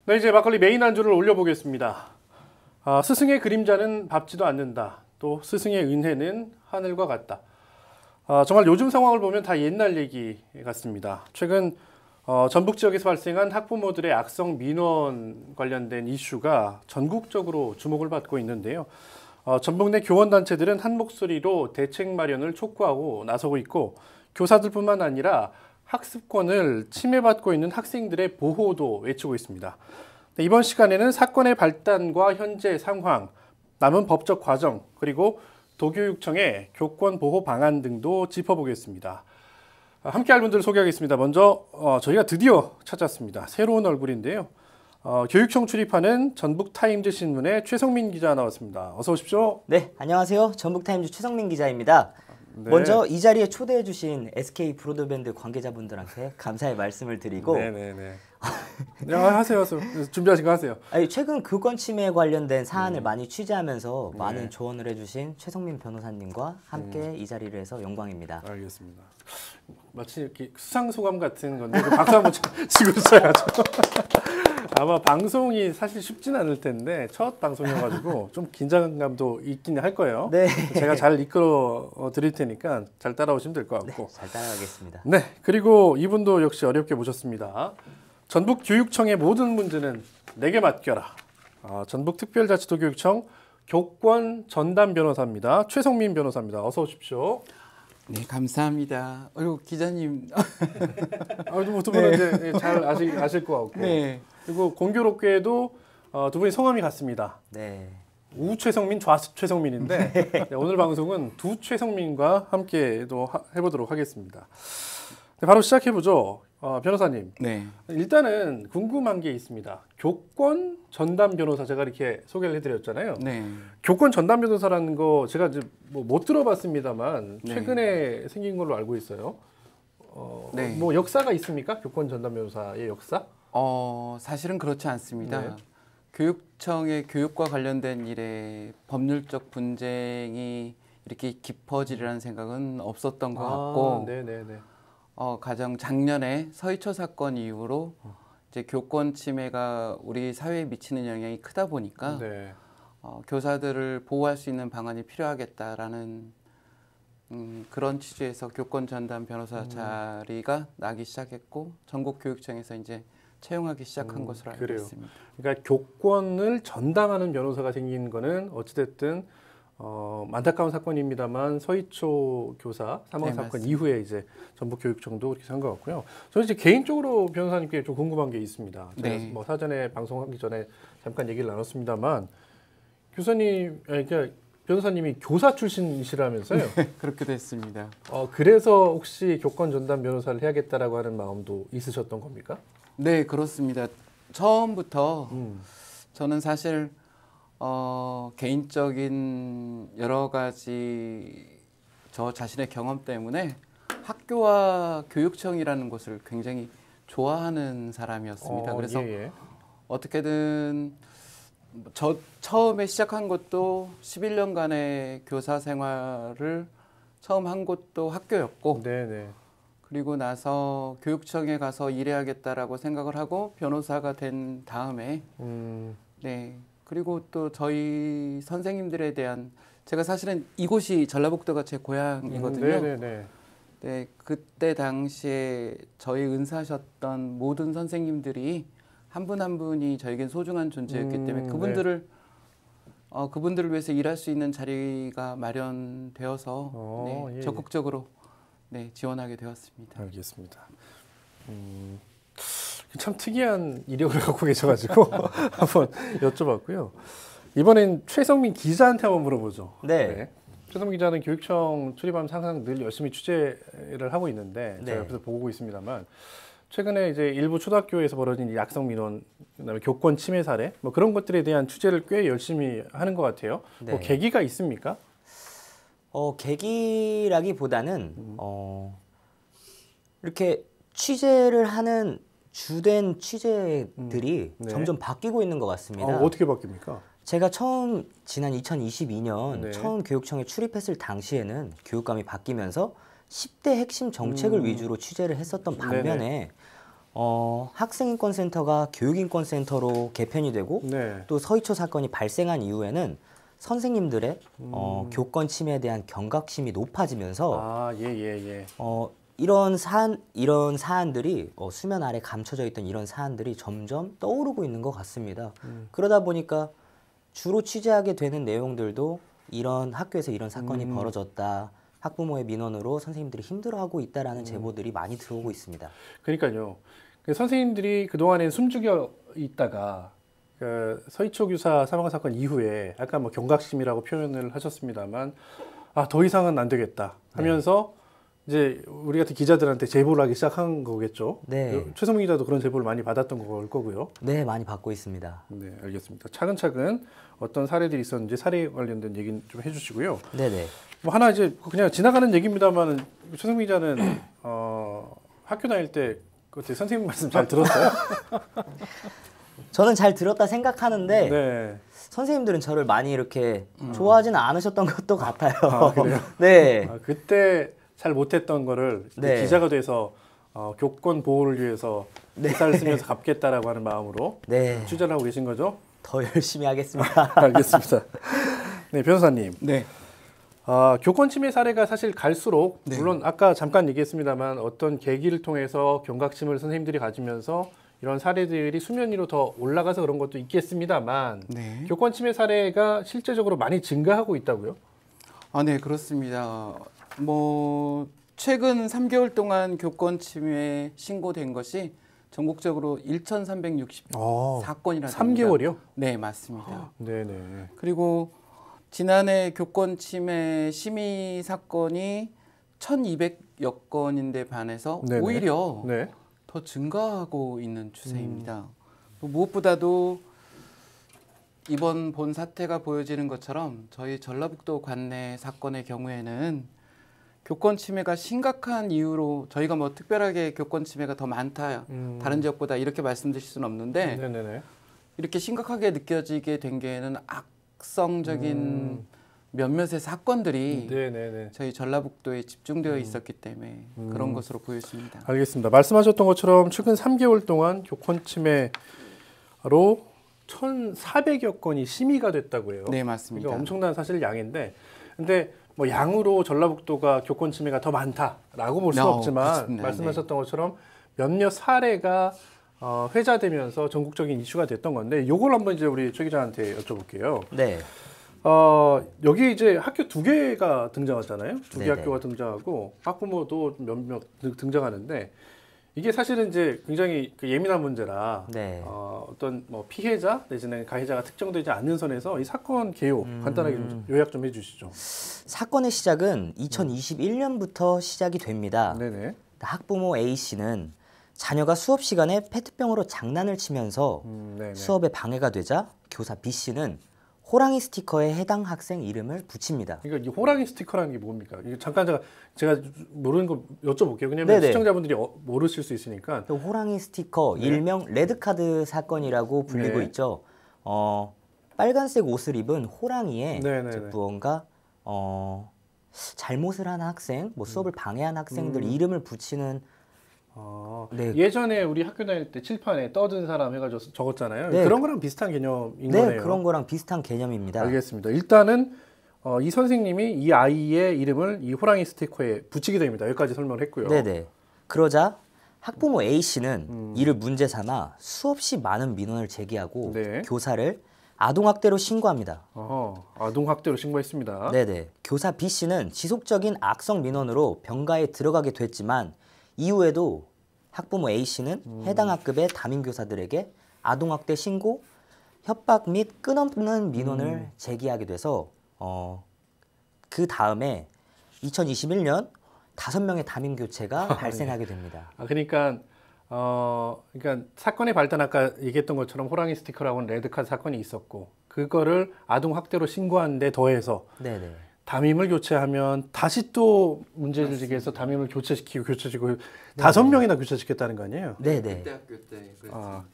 네, 이제 막걸리 메인 안주를 올려보겠습니다. 스승의 그림자는 밟지도 않는다. 또 스승의 은혜는 하늘과 같다. 정말 요즘 상황을 보면 다 옛날 얘기 같습니다. 최근 전북 지역에서 발생한 학부모들의 악성 민원 관련된 이슈가 전국적으로 주목을 받고 있는데요. 전북 내 교원단체들은 한 목소리로 대책 마련을 촉구하고 나서고 있고, 교사들뿐만 아니라 학습권을 침해받고 있는 학생들의 보호도 외치고 있습니다. 이번 시간에는 사건의 발단과 현재 상황, 남은 법적 과정, 그리고 도교육청의 교권 보호 방안 등도 짚어보겠습니다. 함께 할 분들 소개하겠습니다. 먼저 저희가 드디어 찾았습니다. 새로운 얼굴인데요. 교육청 출입하는 전북타임즈 신문의 최성민 기자 나왔습니다. 어서 오십시오. 네, 안녕하세요. 전북타임즈 최성민 기자입니다. 네. 먼저 이 자리에 초대해 주신 SK 브로드밴드 관계자분들한테 감사의 말씀을 드리고 네네네. 하세요. 준비하신 거 하세요. 최근 교권 침해에 관련된 사안을 많이 취재하면서 많은 조언을 해주신 최성민 변호사님과 함께 이 자리를 해서 영광입니다. 알겠습니다. 마치 이렇게 수상소감 같은 건데 박수 한번 치고 있어야죠. 아마 방송이 사실 쉽진 않을 텐데 첫 방송이어가지고 좀 긴장감도 있긴 할 거예요. 네. 제가 잘 이끌어 드릴 테니까 잘 따라오시면 될 것 같고. 네, 잘 따라가겠습니다. 네, 그리고 이분도 역시 어렵게 모셨습니다. 전북 교육청의 모든 문제는 내게 맡겨라. 전북특별자치도교육청 교권 전담 변호사입니다. 최성민 변호사입니다. 어서 오십시오. 네, 감사합니다. 기자님. 두 분은 이제 잘 아실 것 같고. 네. 그리고 공교롭게도 두 분이 성함이 같습니다. 네. 우최성민, 좌최성민인데 네, 오늘 방송은 두 최성민과 함께 해보도록 하겠습니다. 네, 바로 시작해보죠. 변호사님. 네. 일단은 궁금한 게 있습니다. 교권 전담 변호사 제가 이렇게 소개를 해드렸잖아요. 네. 교권 전담 변호사라는 거 제가 이제 못 들어봤습니다만 네. 최근에 생긴 걸로 알고 있어요. 네. 뭐 역사가 있습니까? 교권 전담 변호사의 역사? 사실은 그렇지 않습니다. 네. 교육청의 교육과 관련된 일에 법률적 분쟁이 이렇게 깊어지리라는 생각은 없었던 것 같고, 네네네. 가장 작년에 서희초 사건 이후로 이제 교권 침해가 우리 사회에 미치는 영향이 크다 보니까 네. 교사들을 보호할 수 있는 방안이 필요하겠다라는 그런 취지에서 교권 전담 변호사 자리가 나기 시작했고 전국 교육청에서 이제 채용하기 시작한 것으로 알고 그래요. 있습니다. 그러니까 교권을 전담하는 변호사가 생긴 거는 어찌됐든 안타까운 사건입니다만 서희초 교사 사망 네, 사건 맞습니다. 이후에 이제 전북교육청도 그렇게 한 것 같고요. 저는 이제 개인적으로 변호사님께 좀 궁금한 게 있습니다. 제가 네. 뭐 사전에 방송하기 전에 잠깐 얘기를 나눴습니다만 그러니까 변호사님이 교사 출신이시라면서요? 그렇게 됐습니다. 그래서 혹시 교권 전담 변호사를 해야겠다라고 하는 마음도 있으셨던 겁니까? 네, 그렇습니다. 처음부터 저는 사실 개인적인 여러 가지 저 자신의 경험 때문에 학교와 교육청이라는 곳을 굉장히 좋아하는 사람이었습니다. 그래서 예. 어떻게든 저 처음에 시작한 것도 11년간의 교사 생활을 처음 한 곳도 학교였고, 네네. 그리고 나서 교육청에 가서 일해야겠다라고 생각을 하고 변호사가 된 다음에 네, 그리고 또 저희 선생님들에 대한 제가 사실은 이곳이 전라북도가 제 고향이거든요. 네네네. 네, 그때 당시에 저희 은사하셨던 모든 선생님들이 한 분 한 분이 저에겐 소중한 존재였기 때문에 그분들을 위해서 일할 수 있는 자리가 마련되어서 예. 적극적으로 지원하게 되었습니다. 알겠습니다. 참 특이한 이력을 갖고 계셔가지고 한번 여쭤봤고요. 이번엔 최성민 기자한테 한번 물어보죠. 네. 최성민 기자는 교육청 출입하면서 항상 늘 열심히 취재를 하고 있는데 네. 제가 옆에서 보고 있습니다만 최근에 이제 일부 초등학교에서 벌어진 약성 민원, 그다음에 교권 침해 사례 뭐 그런 것들에 대한 취재를 꽤 열심히 하는 것 같아요. 네. 뭐 계기가 있습니까? 계기라기보다는 이렇게 취재를 하는 주된 취재들이 네. 점점 바뀌고 있는 것 같습니다. 어떻게 바뀝니까? 제가 지난 2022년 네. 처음 교육청에 출입했을 당시에는 교육감이 바뀌면서 10대 핵심 정책을 위주로 취재를 했었던 반면에 학생인권센터가 교육인권센터로 개편이 되고 네. 또 서희초 사건이 발생한 이후에는 선생님들의 교권 침해에 대한 경각심이 높아지면서 아, 예, 예, 예. 이런 사안들이 수면 아래 감춰져 있던 이런 사안들이 점점 떠오르고 있는 것 같습니다. 그러다 보니까 주로 취재하게 되는 내용들도 이런 학교에서 이런 사건이 벌어졌다. 학부모의 민원으로 선생님들이 힘들어하고 있다라는 제보들이 많이 들어오고 있습니다. 그러니까요. 선생님들이 그동안엔 숨죽여 있다가 그 서희초 교사 사망 사건 이후에 아까 뭐 경각심이라고 표현을 하셨습니다만 더 이상은 안 되겠다 하면서 이제 우리 같은 기자들한테 제보를 하기 시작한 거겠죠. 네. 최성민 기자도 그런 제보를 많이 받았던 걸 거고요. 네, 많이 받고 있습니다. 네, 알겠습니다. 차근차근 어떤 사례들이 있었는지 사례 관련된 얘기 좀 해주시고요. 네네. 뭐 하나 이제 그냥 지나가는 얘기입니다만 최성민 기자는 학교 다닐 때 그때 선생님 말씀 잘 들었어요? 저는 잘 들었다 생각하는데 네. 선생님들은 저를 많이 이렇게 좋아하지는 않으셨던 것도 같아요. 아, 그래요? 네. 그때 잘 못했던 거를 네. 기자가 돼서 교권 보호를 위해서 기사를 쓰면서 갚겠다라고 하는 마음으로 네. 취재를 하고 계신 거죠? 더 열심히 하겠습니다. 알겠습니다. 네, 변호사님. 네. 교권 침해 사례가 사실 갈수록 네. 물론 아까 잠깐 얘기했습니다만 어떤 계기를 통해서 경각심을 선생님들이 가지면서 이런 사례들이 수면 위로 더 올라가서 그런 것도 있겠습니다만 네. 교권 침해 사례가 실제적으로 많이 증가하고 있다고요? 네, 그렇습니다. 뭐 최근 3개월 동안 교권 침해 신고된 것이 전국적으로 1,360사건이나 됩니다. 3개월이요? 네, 맞습니다. 네네. 그리고 지난해 교권 침해 심의 사건이 1,200여 건인데 반해서 네네. 오히려 네. 더 증가하고 있는 추세입니다. 또 무엇보다도 이번 본 사태가 보여지는 것처럼 저희 전라북도 관내 사건의 경우에는 교권 침해가 심각한 이유로 저희가 뭐 특별하게 교권 침해가 더 많다 다른 지역보다 이렇게 말씀드릴 수는 없는데 네네네. 이렇게 심각하게 느껴지게 된 게는 악성적인 몇몇의 사건들이 네네네. 저희 전라북도에 집중되어 있었기 때문에 그런 것으로 보여집니다. 알겠습니다. 말씀하셨던 것처럼 최근 3개월 동안 교권 침해로 1,400여 건이 심의가 됐다고 해요. 네, 맞습니다. 이거 엄청난 사실 양인데, 근데 뭐 양으로 전라북도가 교권 침해가 더 많다라고 볼 수는 없지만 그렇습니다. 말씀하셨던 것처럼 몇몇 사례가 회자되면서 전국적인 이슈가 됐던 건데, 요걸 한번 이제 우리 최 기자한테 여쭤볼게요. 네. 여기 이제 학교 2개가 등장하잖아요. 2개 네네. 학교가 등장하고 학부모도 몇몇 등장하는데, 이게 사실은 이제 굉장히 그 예민한 문제라 네. 어떤 뭐 피해자 내지는 가해자가 특정되지 않는 선에서 이 사건 개요 간단하게 좀 요약 좀 해주시죠. 사건의 시작은 2021년부터 시작이 됩니다. 네네. 학부모 A 씨는 자녀가 수업 시간에 페트병으로 장난을 치면서 네네. 수업에 방해가 되자 교사 B 씨는 호랑이 스티커에 해당 학생 이름을 붙입니다. 그러니까 이 호랑이 스티커라는 게 뭡니까? 이거 잠깐 제가 모르는 거 여쭤볼게요. 왜냐하면 네네. 시청자분들이 모르실 수 있으니까. 또 호랑이 스티커 네. 일명 레드카드 사건이라고 불리고 네. 있죠. 빨간색 옷을 입은 호랑이에 네네네. 즉 무언가 잘못을 한 학생, 뭐 수업을 방해한 학생들 이름을 붙이는 네. 예전에 우리 학교 다닐 때 칠판에 떠든 사람 해가지고 적었잖아요. 네. 그런 거랑 비슷한 개념인 네, 거네요. 그런 거랑 비슷한 개념입니다. 알겠습니다. 일단은 이 선생님이 이 아이의 이름을 이 호랑이 스티커에 붙이게 됩니다. 여기까지 설명을 했고요. 네네. 그러자 학부모 A 씨는 이를 문제 삼아 수없이 많은 민원을 제기하고 네. 교사를 아동학대로 신고합니다. 아동학대로 신고했습니다. 네네. 교사 B 씨는 지속적인 악성 민원으로 병가에 들어가게 됐지만 이후에도 학부모 A 씨는 해당 학급의 담임 교사들에게 아동학대 신고, 협박 및 끊없는 민원을 제기하게 돼서 그 다음에 2021년 5명의 담임 교체가 발생하게 됩니다. 그러니까 사건의 발단 아까 얘기했던 것처럼 호랑이 스티커라고는 레드카드 사건이 있었고 그거를 아동학대로 신고한 데 더해서 네네. 담임을 교체하면 다시 또 문제를 제기해서 담임을 교체시키고 5명이나 교체시켰다는 거 아니에요? 네네. 그때 학교 때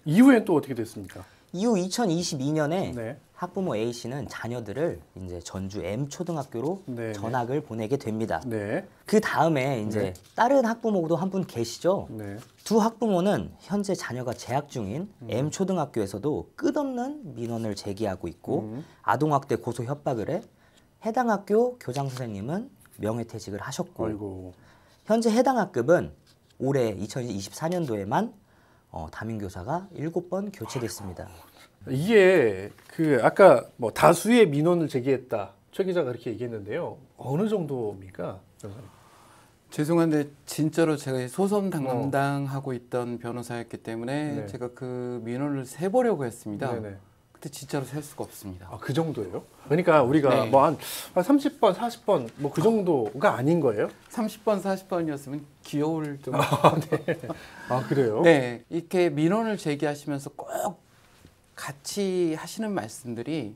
이후엔 또 어떻게 됐습니까? 이후 2022년에 네. 학부모 A 씨는 자녀들을 이제 전주 M 초등학교로 네, 전학을 보내게 됩니다. 네. 그 다음에 이제 네. 다른 학부모도 한 분 계시죠. 네. 두 학부모는 현재 자녀가 재학 중인 M 초등학교에서도 끝없는 민원을 제기하고 있고 아동학대 고소 협박을 해 해당 학교 교장 선생님은 명예퇴직을 하셨고 아이고. 현재 해당 학급은 올해 2024년도에만 담임교사가 7번 교체됐습니다. 이게 그 아까 뭐 다수의 민원을 제기했다. 최 기자가 그렇게 얘기했는데요. 어느 정도입니까? 죄송한데 진짜로 제가 소송 담당하고 있던 변호사였기 때문에 네. 제가 그 민원을 세보려고 했습니다. 네네. 근데 진짜로 셀 수가 없습니다. 아, 그 정도예요? 그러니까 우리가 네. 뭐 한 30번, 40번 뭐 그 정도가 아닌 거예요? 30번, 40번이었으면 귀여울 정도. 아, 그래요? 네, 이렇게 민원을 제기하시면서 꼭 같이 하시는 말씀들이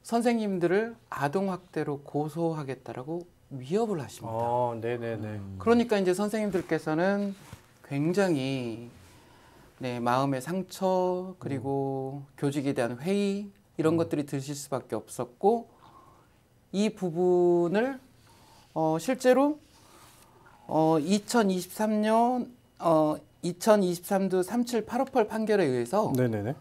선생님들을 아동학대로 고소하겠다라고 위협을 하십니다. 아, 네네네. 그러니까 이제 선생님들께서는 굉장히 네, 마음의 상처 그리고 교직에 대한 회의 이런 것들이 드실 수밖에 없었고 이 부분을 실제로 2023년 2023도 37858 판결에 의해서 네네네.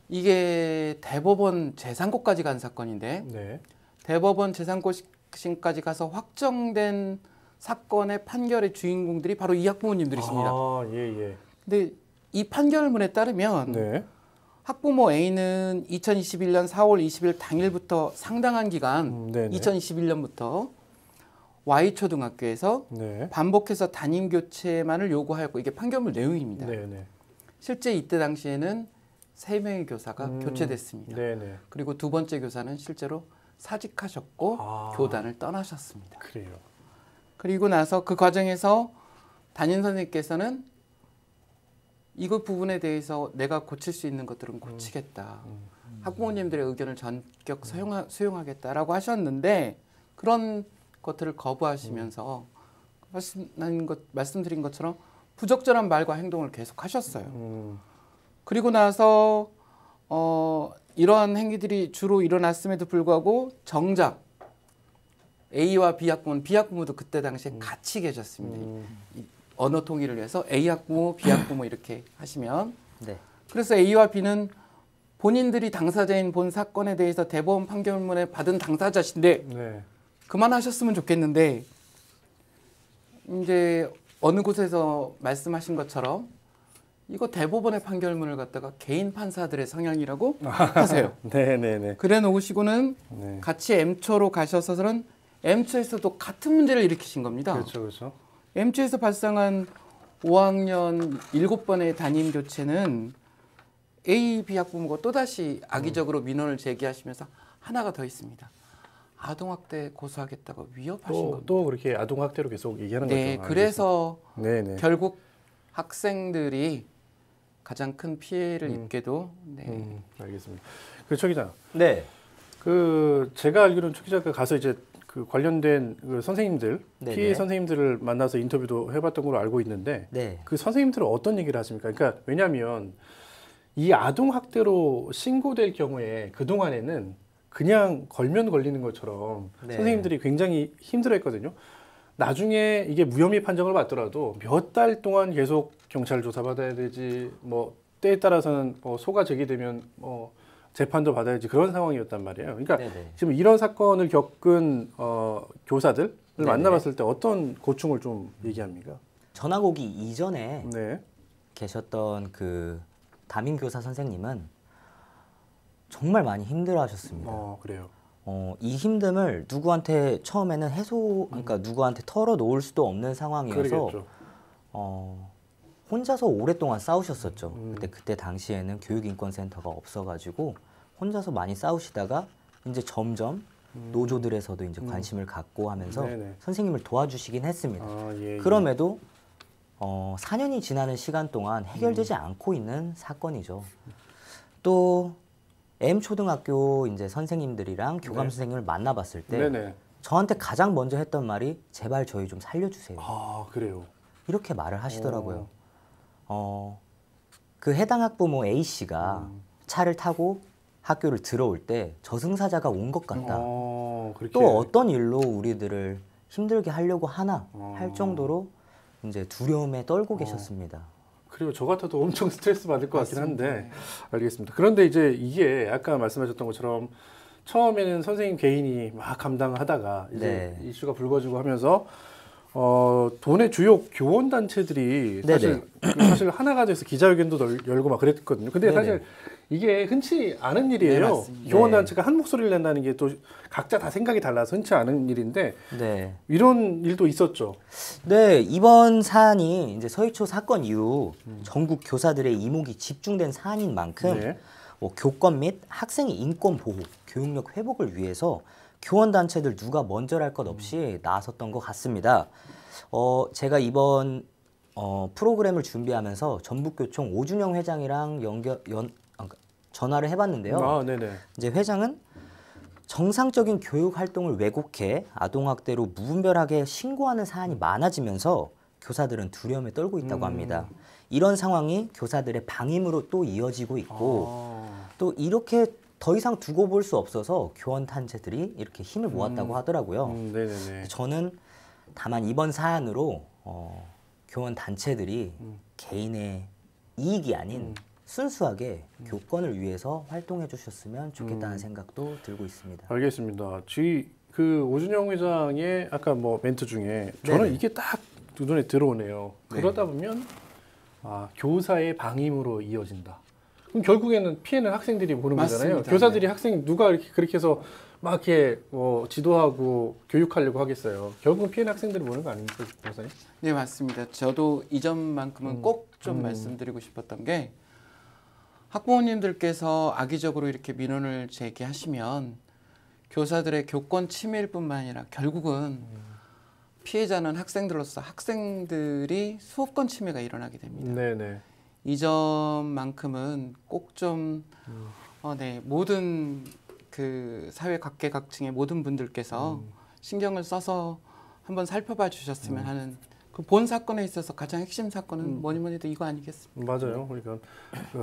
이게 대법원 재상고까지 간 사건인데 네. 대법원 재상고심까지 가서 확정된 사건의 판결의 주인공들이 바로 이 학부모님들이십니다. 아, 예, 예. 근데 이 판결문에 따르면 네. 학부모 A는 2021년 4월 20일 당일부터 상당한 기간 네네. 2021년부터 Y초등학교에서 네. 반복해서 담임 교체만을 요구하였고 이게 판결문 내용입니다. 네네. 실제 이때 당시에는 3명의 교사가 음, 교체됐습니다. 네네. 그리고 두 번째 교사는 실제로 사직하셨고 아. 교단을 떠나셨습니다. 그래요. 그리고 나서 그 과정에서 담임 선생님께서는 이것 부분에 대해서 내가 고칠 수 있는 것들은 고치겠다. 학부모님들의 의견을 전격 수용하겠다라고 하셨는데 그런 것들을 거부하시면서 말씀드린 것처럼 부적절한 말과 행동을 계속 하셨어요. 그리고 나서 이러한 행위들이 주로 일어났음에도 불구하고 정작 A와 B 학부모도 그때 당시에 같이 계셨습니다. 이 언어 통일을 위해서 A 학부모, B 학부모 이렇게 하시면 네. 그래서 A와 B는 본인들이 당사자인 본 사건에 대해서 대법원 판결문에 받은 당사자신데 네. 그만하셨으면 좋겠는데 이제 어느 곳에서 말씀하신 것처럼 이거 대법원의 판결문을 갖다가 개인 판사들의 성향이라고 하세요. 네네네. 그래 놓으시고는 네. 같이 M초로 가셔서는 M초에서도 같은 문제를 일으키신 겁니다. 그렇죠, 그렇죠. M초에서 발생한 5학년 7번의 담임 교체는 A, B 학부모가 또다시 악의적으로 민원을 제기하시면서 하나가 더 있습니다. 아동학대 고소하겠다고 위협하신 겁니다. 또 그렇게 아동학대로 계속 얘기하는 네, 거죠. 그래서 네네. 결국 학생들이 가장 큰 피해를 입게도 네. 알겠습니다. 그 최 기자, 네. 그 제가 알기로는 최 기자가 가서 이제 그 관련된 그 선생님들, 네네. 피해 선생님들을 만나서 인터뷰도 해봤던 걸로 알고 있는데 네. 그 선생님들은 어떤 얘기를 하십니까? 그러니까 왜냐하면 이 아동학대로 신고될 경우에 그 동안에는 그냥 걸면 걸리는 것처럼 네. 선생님들이 굉장히 힘들어했거든요. 나중에 이게 무혐의 판정을 받더라도 몇 달 동안 계속 경찰 조사 받아야 되지, 뭐 때에 따라서는 뭐 소가 제기되면 재판도 받아야지 그런 상황이었단 말이에요. 그러니까 네네. 지금 이런 사건을 겪은 교사들을 네네. 만나봤을 때 어떤 고충을 좀 얘기합니까? 전학 오기 이전에 네. 계셨던 그 담임 교사 선생님은 정말 많이 힘들어하셨습니다. 그래요. 이 힘듦을 누구한테 처음에는 그러니까 누구한테 털어놓을 수도 없는 상황이어서 그러겠죠. 혼자서 오랫동안 싸우셨었죠. 그때 당시에는 교육인권센터가 없어가지고 혼자서 많이 싸우시다가 이제 점점 노조들에서도 이제 관심을 갖고 하면서 네네. 선생님을 도와주시긴 했습니다. 예. 그럼에도 4년이 지나는 시간 동안 해결되지 않고 있는 사건이죠. 또 M 초등학교 이제 선생님들이랑 교감 네. 선생님을 만나봤을 때 네네. 저한테 가장 먼저 했던 말이 제발 저희 좀 살려주세요. 아, 그래요. 이렇게 말을 하시더라고요. 그 해당 학부모 A 씨가 차를 타고 학교를 들어올 때 저승사자가 온 것 같다. 그렇게. 또 어떤 일로 우리들을 힘들게 하려고 하나 할 정도로 이제 두려움에 떨고 계셨습니다. 그리고 저 같아도 엄청 스트레스 받을 것 같긴 맞습니다. 한데 알겠습니다. 그런데 이제 이게 아까 말씀하셨던 것처럼 처음에는 선생님 개인이 막 감당하다가 이제 네. 이슈가 불거지고 하면서 도내 주요 교원 단체들이 사실 하나가 돼서 기자회견도 열고 막 그랬거든요. 근데 네네. 사실 이게 흔치 않은 일이에요. 네, 맞습니다. 교원 네. 단체가 한 목소리를 낸다는 게 또 각자 다 생각이 달라서 흔치 않은 일인데 네. 이런 일도 있었죠. 네, 이번 사안이 이제 서희초 사건 이후 전국 교사들의 이목이 집중된 사안인 만큼 네. 교권 및 학생의 인권 보호, 교육력 회복을 위해서 교원 단체들 누가 먼저랄 것 없이 나섰던 것 같습니다. 제가 이번 프로그램을 준비하면서 전북교총 오준영 회장이랑 전화를 해봤는데요. 네네. 이제 회장은 정상적인 교육 활동을 왜곡해 아동학대로 무분별하게 신고하는 사안이 많아지면서 교사들은 두려움에 떨고 있다고 합니다. 이런 상황이 교사들의 방임으로 또 이어지고 있고 또 이렇게 더 이상 두고 볼 수 없어서 교원 단체들이 이렇게 힘을 모았다고 하더라고요. 네네네. 저는 다만 이번 사안으로 교원 단체들이 개인의 이익이 아닌 순수하게 교권을 위해서 활동해 주셨으면 좋겠다는 생각도 들고 있습니다. 알겠습니다. 그 오준영 회장의 아까 뭐 멘트 중에 저는 네네. 이게 딱 눈에 들어오네요. 그러다 보면 교사의 방임으로 이어진다. 그럼 결국에는 피해는 학생들이 보는 거잖아요. 맞습니다. 교사들이 학생 누가 이렇게 그렇게 해서 막 이렇게 지도하고 교육하려고 하겠어요. 결국은 피해는 학생들이 보는 거 아닙니까, 교사님? 네, 맞습니다. 저도 이 점만큼은 꼭 좀 말씀드리고 싶었던 게 학부모님들께서 악의적으로 이렇게 민원을 제기하시면 교사들의 교권 침해일 뿐만 아니라 결국은 피해자는 학생들로서 학생들이 수업권 침해가 일어나게 됩니다. 네네. 이 점만큼은 꼭 좀 모든 그 사회 각계각층의 모든 분들께서 신경을 써서 한번 살펴봐 주셨으면 하는 그 본 사건에 있어서 가장 핵심 사건은 뭐니 해도 이거 아니겠습니까? 맞아요. 그러니까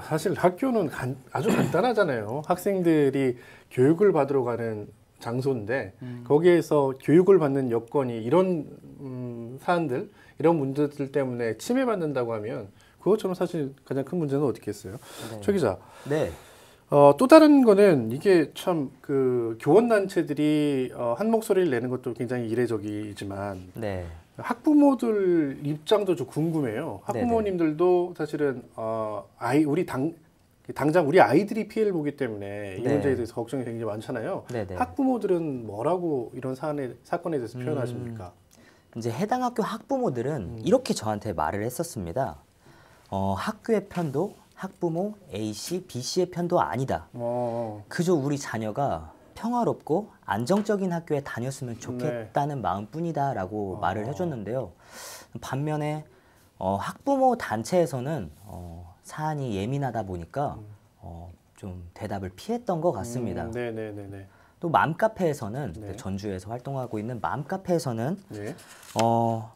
사실 학교는 아주 간단하잖아요. 학생들이 교육을 받으러 가는 장소인데 거기에서 교육을 받는 여건이 이런 사안들, 이런 문제들 때문에 침해받는다고 하면 그것처럼 사실 가장 큰 문제는 어디겠어요? 최 기자. 네. 또 다른 거는 이게 참 그 교원 단체들이 한 목소리를 내는 것도 굉장히 이례적이지만 네. 학부모들 입장도 좀 궁금해요. 학부모님들도 사실은 당장 우리 아이들이 피해를 보기 때문에 이 네. 문제에 대해서 걱정이 굉장히 많잖아요. 네네. 학부모들은 뭐라고 이런 사건에 대해서 표현하십니까? 이제 해당 학교 학부모들은 이렇게 저한테 말을 했었습니다. 학교의 편도 학부모 A씨, B씨의 편도 아니다. 그저 우리 자녀가 평화롭고 안정적인 학교에 다녔으면 좋겠다는 마음뿐이다라고 말을 해줬는데요. 반면에 학부모 단체에서는 사안이 예민하다 보니까 좀 대답을 피했던 것 같습니다. 네네네네. 또 맘카페에서는 네. 전주에서 활동하고 있는 맘카페에서는 네.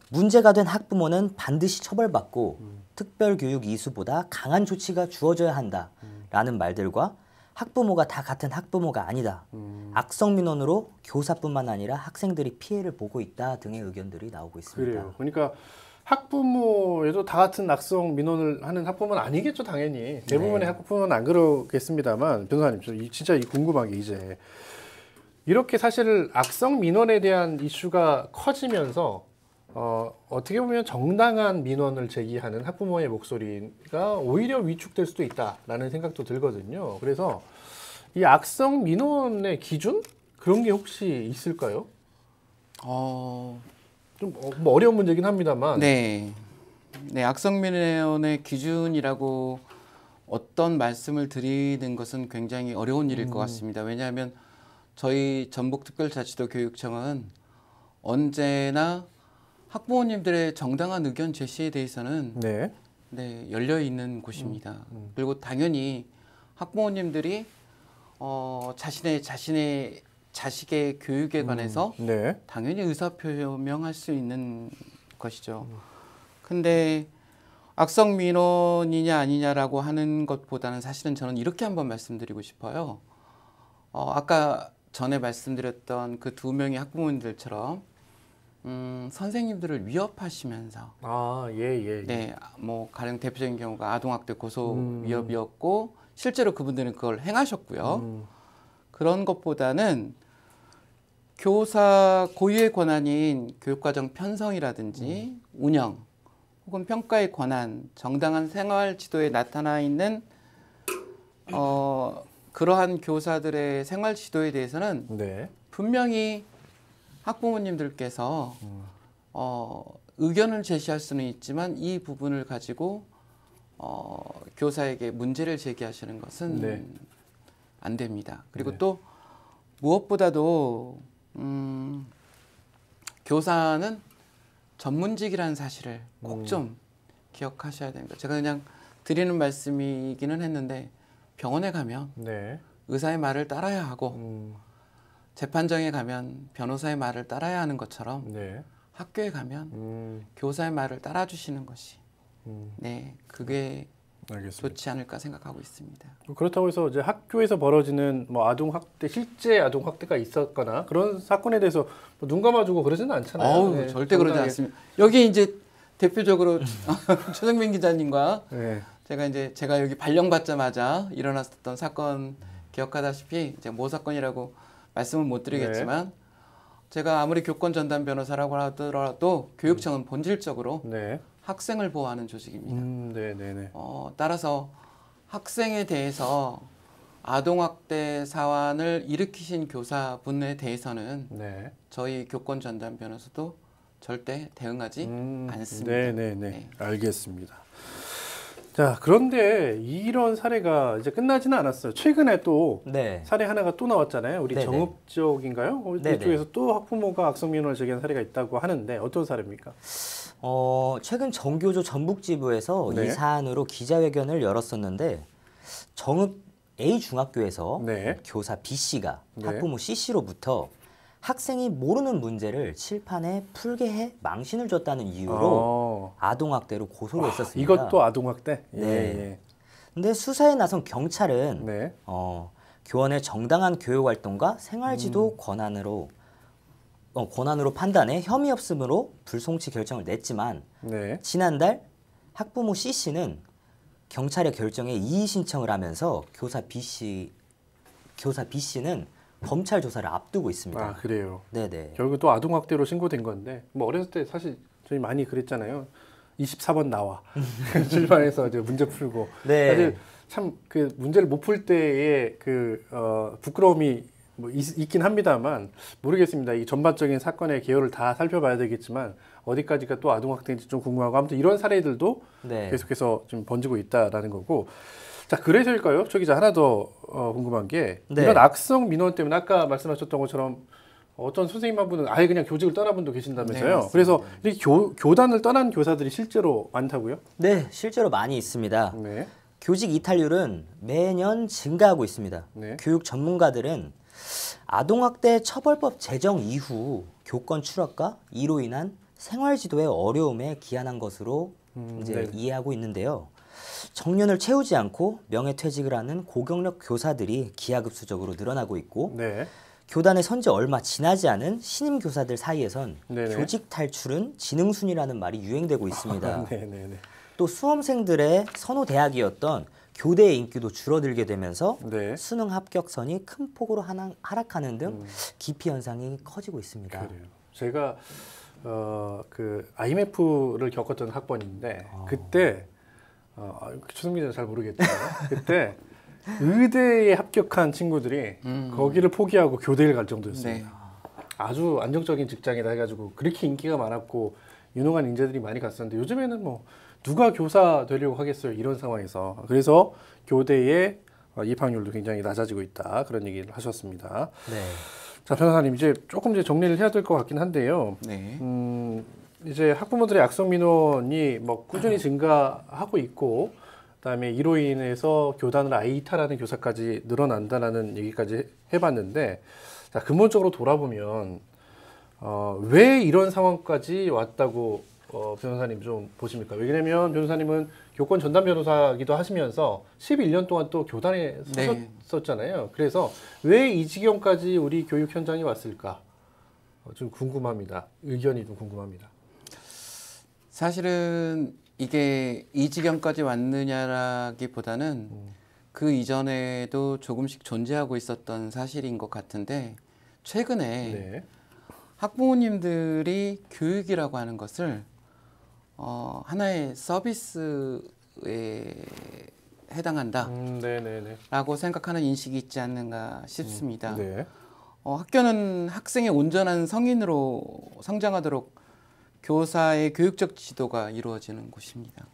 문제가 된 학부모는 반드시 처벌받고 특별교육 이수보다 강한 조치가 주어져야 한다라는 말들과 학부모가 다 같은 학부모가 아니다. 악성 민원으로 교사뿐만 아니라 학생들이 피해를 보고 있다 등의 의견들이 나오고 있습니다. 그래요. 그러니까 학부모에도 다 같은 악성 민원을 하는 학부모는 아니겠죠, 당연히. 대부분의 네. 학부모는 안 그러겠습니다만, 변호사님, 진짜 궁금한 게 이제 이렇게 사실 악성 민원에 대한 이슈가 커지면서 어떻게 보면 정당한 민원을 제기하는 학부모의 목소리가 오히려 위축될 수도 있다라는 생각도 들거든요. 그래서 이 악성 민원의 기준? 그런 게 혹시 있을까요? 좀 어려운 문제긴 합니다만. 네, 악성 민원의 기준이라고 어떤 말씀을 드리는 것은 굉장히 어려운 일일 것 같습니다. 왜냐하면 저희 전북특별자치도 교육청은 언제나 학부모님들의 정당한 의견 제시에 대해서는 열려 있는 곳입니다. 그리고 당연히 학부모님들이 자신의 자식의 교육에 관해서 당연히 의사표명할 수 있는 것이죠. 근데 악성 민원이냐 아니냐라고 하는 것보다는 사실은 저는 이렇게 한번 말씀드리고 싶어요. 아까 전에 말씀드렸던 그 두 명의 학부모님들처럼 선생님들을 위협하시면서 아, 예. 네, 뭐 가령 대표적인 경우가 아동학대 고소 위협이었고 실제로 그분들은 그걸 행하셨고요. 그런 것보다는 교사 고유의 권한인 교육과정 편성이라든지 운영 혹은 평가의 권한, 정당한 생활 지도에 나타나 있는 그러한 교사들의 생활 지도에 대해서는 네. 분명히 학부모님들께서 의견을 제시할 수는 있지만 이 부분을 가지고 교사에게 문제를 제기하시는 것은 네. 안 됩니다. 그리고 네. 또 무엇보다도 교사는 전문직이라는 사실을 꼭 좀 기억하셔야 됩니다. 제가 그냥 드리는 말씀이기는 했는데 병원에 가면 네. 의사의 말을 따라야 하고 재판정에 가면 변호사의 말을 따라야 하는 것처럼 네. 학교에 가면 교사의 말을 따라주시는 것이 네 그게 알겠습니다. 좋지 않을까 생각하고 있습니다. 그렇다고 해서 이제 학교에서 벌어지는 뭐 아동 학대, 실제 아동 학대가 있었거나 그런 사건에 대해서 뭐눈 감아주고 그러지는 않잖아요. 어우 네, 절대 그러지 정당하게. 않습니다. 여기 이제 대표적으로 최정민 기자님과 네. 제가 여기 발령받자마자 일어났었던 사건 기억하다시피 이제 모 사건이라고 말씀은 못 드리겠지만 제가 아무리 교권 전담 변호사라고 하더라도 교육청은 본질적으로 네. 학생을 보호하는 조직입니다. 네네네. 따라서 학생에 대해서 아동학대 사안을 일으키신 교사분에 대해서는 네. 저희 교권 전담 변호사도 절대 대응하지 않습니다. 네네네. 네. 알겠습니다. 자, 그런데 이런 사례가 이제 끝나지는 않았어요. 최근에 또 네. 사례 하나가 또 나왔잖아요. 우리 네네. 정읍 쪽인가요? 네네. 이쪽에서 또 학부모가 악성민원을 제기한 사례가 있다고 하는데 어떤 사례입니까? 최근 정교조 전북지부에서 네. 이 사안으로 기자회견을 열었었는데 정읍 A 중학교에서 네. 교사 B 씨가 네. 학부모 C 씨로부터 학생이 모르는 문제를 칠판에 풀게 해 망신을 줬다는 이유로 아동학대로 고소를 했었습니다. 이것도 아동학대? 네. 근데 수사에 나선 경찰은 네. 교원의 정당한 교육 활동과 생활지도 권한으로 판단해 혐의 없음으로 불송치 결정을 냈지만 네. 지난달 학부모 C 씨는 경찰의 결정에 이의 신청을 하면서 교사 B 씨는 검찰 조사를 앞두고 있습니다. 아, 그래요. 네네. 결국 또 아동학대로 신고된 건데 뭐 어렸을 때 사실 저희 많이 그랬잖아요. 24번 나와 출판해서 이제 문제 풀고 네. 사실 참 그 문제를 못 풀 때의 그 부끄러움이 뭐 있긴 합니다만 모르겠습니다. 이 전반적인 사건의 개요를 다 살펴봐야 되겠지만 어디까지가 또 아동학대인지 좀 궁금하고 아무튼 이런 사례들도 네. 계속해서 좀 번지고 있다라는 거고. 자, 그래서일까요? 저 기자 하나 더 궁금한 게 네. 이런 악성 민원 때문에 아까 말씀하셨던 것처럼 어떤 선생님 한 분은 아예 그냥 교직을 떠난 분도 계신다면서요. 네, 그래서 이렇게 교단을 떠난 교사들이 실제로 많다고요? 네, 실제로 많이 있습니다. 네. 교직 이탈률은 매년 증가하고 있습니다. 네. 교육 전문가들은 아동학대 처벌법 제정 이후 교권 추락과 이로 인한 생활지도의 어려움에 기한한 것으로 이제 네. 이해하고 있는데요. 정년을 채우지 않고 명예퇴직을 하는 고경력 교사들이 기하급수적으로 늘어나고 있고 네. 교단에 선지 얼마 지나지 않은 신임 교사들 사이에선 네네. 교직 탈출은 지능순이라는 말이 유행되고 있습니다. 네네네. 또 수험생들의 선호 대학이었던 교대의 인기도 줄어들게 되면서 네. 수능 합격선이 큰 폭으로 하락하는 등 기피 현상이 커지고 있습니다. 그래요. 제가 그 IMF를 겪었던 학번인데 그때 추승 기자는 잘 모르겠지만 그때 의대에 합격한 친구들이 거기를 포기하고 교대를 갈 정도였습니다. 네. 아주 안정적인 직장이다 해가지고 그렇게 인기가 많았고 유능한 인재들이 많이 갔었는데 요즘에는 뭐 누가 교사 되려고 하겠어요 이런 상황에서. 그래서 교대의 입학률도 굉장히 낮아지고 있다 그런 얘기를 하셨습니다. 네. 자, 변호사님 이제 조금 이제 정리를 해야 될 것 같긴 한데요. 네. 이제 학부모들의 악성 민원이 뭐 꾸준히 증가하고 있고 그다음에 이로 인해서 교단을 아예 이탈하는 교사까지 늘어난다라는 얘기까지 해봤는데 자, 근본적으로 돌아보면 왜 이런 상황까지 왔다고 변호사님 좀 보십니까? 왜냐면 변호사님은 교권 전담 변호사기도 하시면서 11년 동안 또 교단에 네. 서셨잖아요. 그래서 왜 이 지경까지 우리 교육 현장에 왔을까? 좀 궁금합니다. 의견이 좀 궁금합니다. 사실은 이게 이 지경까지 왔느냐라기보다는 그 이전에도 조금씩 존재하고 있었던 사실인 것 같은데 최근에 네. 학부모님들이 교육이라고 하는 것을 하나의 서비스에 해당한다라고 네네네. 생각하는 인식이 있지 않는가 싶습니다. 네. 학교는 학생의 온전한 성인으로 성장하도록 교사의 교육적 지도가 이루어지는 곳입니다.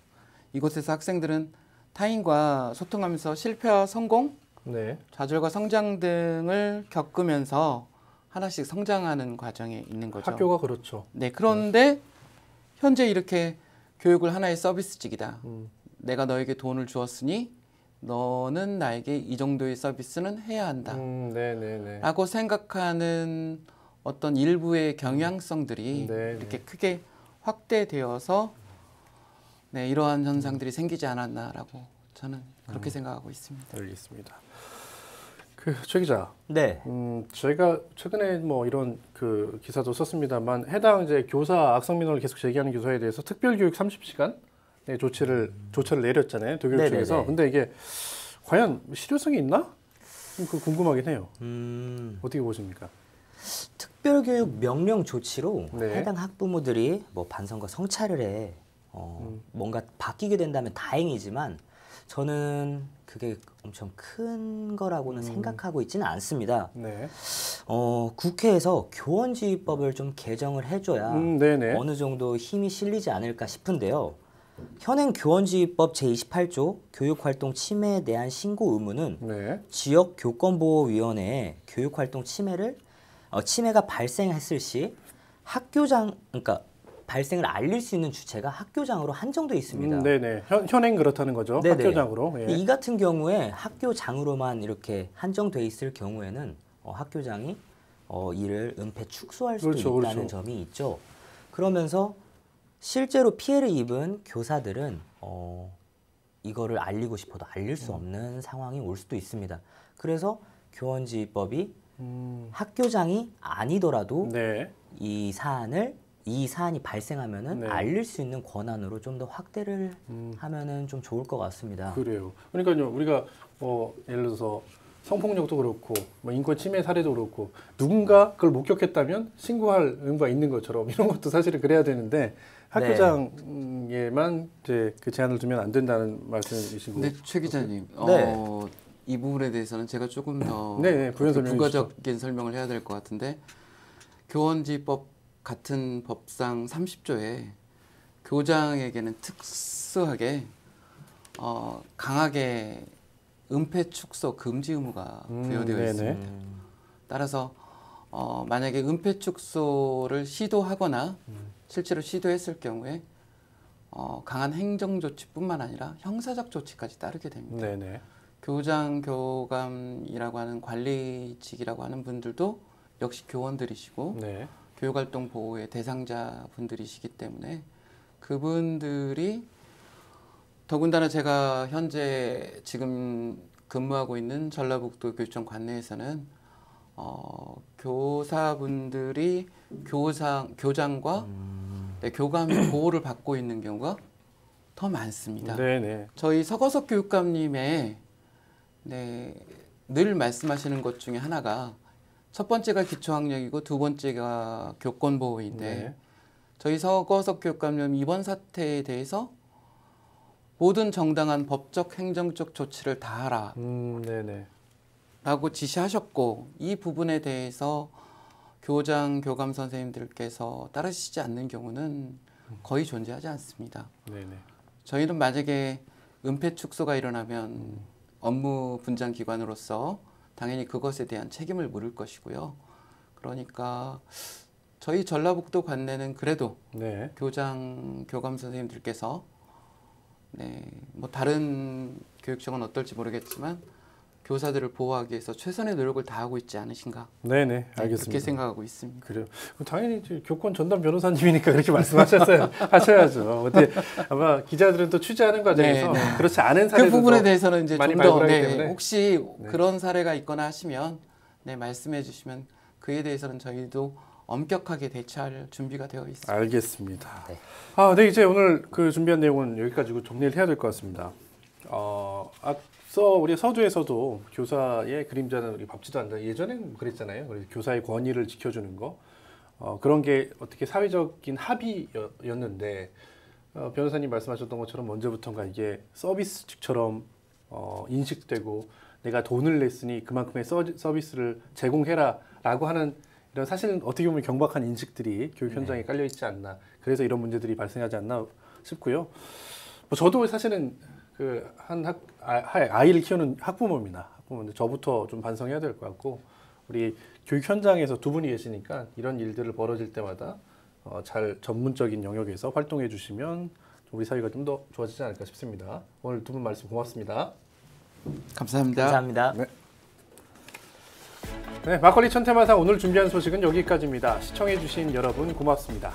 이곳에서 학생들은 타인과 소통하면서 실패와 성공, 네. 좌절과 성장 등을 겪으면서 하나씩 성장하는 과정에 있는 거죠. 학교가 그렇죠. 네, 그런데 현재 이렇게 교육을 하나의 서비스직이다. 내가 너에게 돈을 주었으니 너는 나에게 이 정도의 서비스는 해야 한다. 네네네. 라고 생각하는 어떤 일부의 경향성들이 네, 이렇게 크게 확대되어서 네, 이러한 현상들이 생기지 않았나라고 저는 그렇게 생각하고 있습니다. 알겠습니다. 최 기자, 네. 저희가 최근에 뭐 이런 그 기사도 썼습니다만 해당 이제 교사 악성 민원을 계속 제기하는 교사에 대해서 특별교육 30시간 조처를 내렸잖아요. 도교육 네네네. 측에서. 근데 이게 과연 실효성이 있나? 그 궁금하긴 해요. 어떻게 보십니까? 특별교육 명령 조치로 네. 해당 학부모들이 뭐 반성과 성찰을 해 뭔가 바뀌게 된다면 다행이지만 저는 그게 엄청 큰 거라고는 생각하고 있지는 않습니다. 네. 국회에서 교원지휘법을 좀 개정을 해줘야 네네. 어느 정도 힘이 실리지 않을까 싶은데요. 현행 교원지휘법 제28조 교육활동 침해에 대한 신고 의무는 네. 지역 교권보호위원회에 교육활동 침해가 발생했을 시 학교장, 그러니까 발생을 알릴 수 있는 주체가 학교장으로 한정돼 있습니다. 네네. 현행 그렇다는 거죠. 네네. 학교장으로. 예. 근데 이 같은 경우에 학교장으로만 이렇게 한정돼 있을 경우에는 학교장이 이를 은폐 축소할 수도 그렇죠, 있다는 그렇죠. 점이 있죠. 그러면서 실제로 피해를 입은 교사들은 이거를 알리고 싶어도 알릴 수 없는 상황이 올 수도 있습니다. 그래서 교원지휘법이 학교장이 아니더라도 네. 이 사안이 발생하면은 네. 알릴 수 있는 권한으로 좀 더 확대를 하면은 좀 좋을 것 같습니다. 그래요. 그러니까요, 우리가 예를 들어서 성폭력도 그렇고, 뭐 인권 침해 사례도 그렇고, 누군가 그걸 목격했다면 신고할 의무가 있는 것처럼 이런 것도 사실은 그래야 되는데 학교장에만 이제 그 제한을 두면 안 된다는 말씀이시고. 근데 최 기자님, 네. 이 부분에 대해서는 제가 조금 더 네, 부연 설명해 부가적인 설명을 해야 될 것 같은데 교원지법 같은 법상 30조에 교장에게는 특수하게 강하게 은폐 축소 금지 의무가 부여되어 네네. 있습니다. 따라서 만약에 은폐 축소를 시도하거나 실제로 시도했을 경우에 강한 행정 조치뿐만 아니라 형사적 조치까지 따르게 됩니다. 네네. 교장, 교감이라고 하는 관리직이라고 하는 분들도 역시 교원들이시고 네. 교육활동 보호의 대상자 분들이시기 때문에 그분들이 더군다나 제가 현재 지금 근무하고 있는 전라북도 교육청 관내에서는 교사분들이 교장과 교감의 보호를 받고 있는 경우가 더 많습니다. 네네. 저희 서거석 교육감님의 늘 말씀하시는 것 중에 하나가 첫 번째가 기초학력이고 두 번째가 교권보호인데 네. 저희 서거석 교육감님 이번 사태에 대해서 모든 정당한 법적 행정적 조치를 다하라 네네. 라고 지시하셨고 이 부분에 대해서 교장, 교감 선생님들께서 따르시지 않는 경우는 거의 존재하지 않습니다. 네네. 저희는 만약에 은폐 축소가 일어나면 업무 분장 기관으로서 당연히 그것에 대한 책임을 물을 것이고요. 그러니까 저희 전라북도 관내는 그래도 네. 교장, 교감 선생님들께서 뭐 다른 교육청은 어떨지 모르겠지만 교사들을 보호하기 위해서 최선의 노력을 다하고 있지 않으신가. 네네, 네, 알겠습니다. 그렇게 생각하고 있습니다. 그래요. 당연히 이제 교권 전담 변호사님이니까 그렇게 말씀하셨어요. 하셔야죠. 어때 아마 기자들은 또 취재하는 과정에서 네, 네. 그렇지 않은 그 사례도 부분에 대해서는 이제 많이 좀 더 발굴하기 때문에. 혹시 네. 그런 사례가 있거나 하시면 말씀해 주시면 그에 대해서는 저희도 엄격하게 대처할 준비가 되어 있습니다. 알겠습니다. 네. 네, 이제 오늘 그 준비한 내용은 여기까지고 정리를 해야 될 것 같습니다. 앞서 우리 서두에서도 교사의 그림자는 우리 밟지도 않는다. 예전엔 그랬잖아요. 그래서 교사의 권위를 지켜주는 거. 그런 게 어떻게 사회적인 합의였는데 변호사님 말씀하셨던 것처럼 언제부턴가 이게 서비스직처럼 인식되고 내가 돈을 냈으니 그만큼의 서비스를 제공해라라고 하는 이런 사실은 어떻게 보면 경박한 인식들이 교육 현장에 깔려 있지 않나. 그래서 이런 문제들이 발생하지 않나 싶고요. 저도 사실은 그 아이를 키우는 학부모입니다. 학부모인데 저부터 좀 반성해야 될 것 같고 우리 교육 현장에서 두 분이 계시니까 이런 일들을 벌어질 때마다 잘 전문적인 영역에서 활동해 주시면 우리 사회가 좀 더 좋아지지 않을까 싶습니다. 오늘 두 분 말씀 고맙습니다. 감사합니다. 감사합니다. 네, 막걸리 천태만상 오늘 준비한 소식은 여기까지입니다. 시청해 주신 여러분 고맙습니다.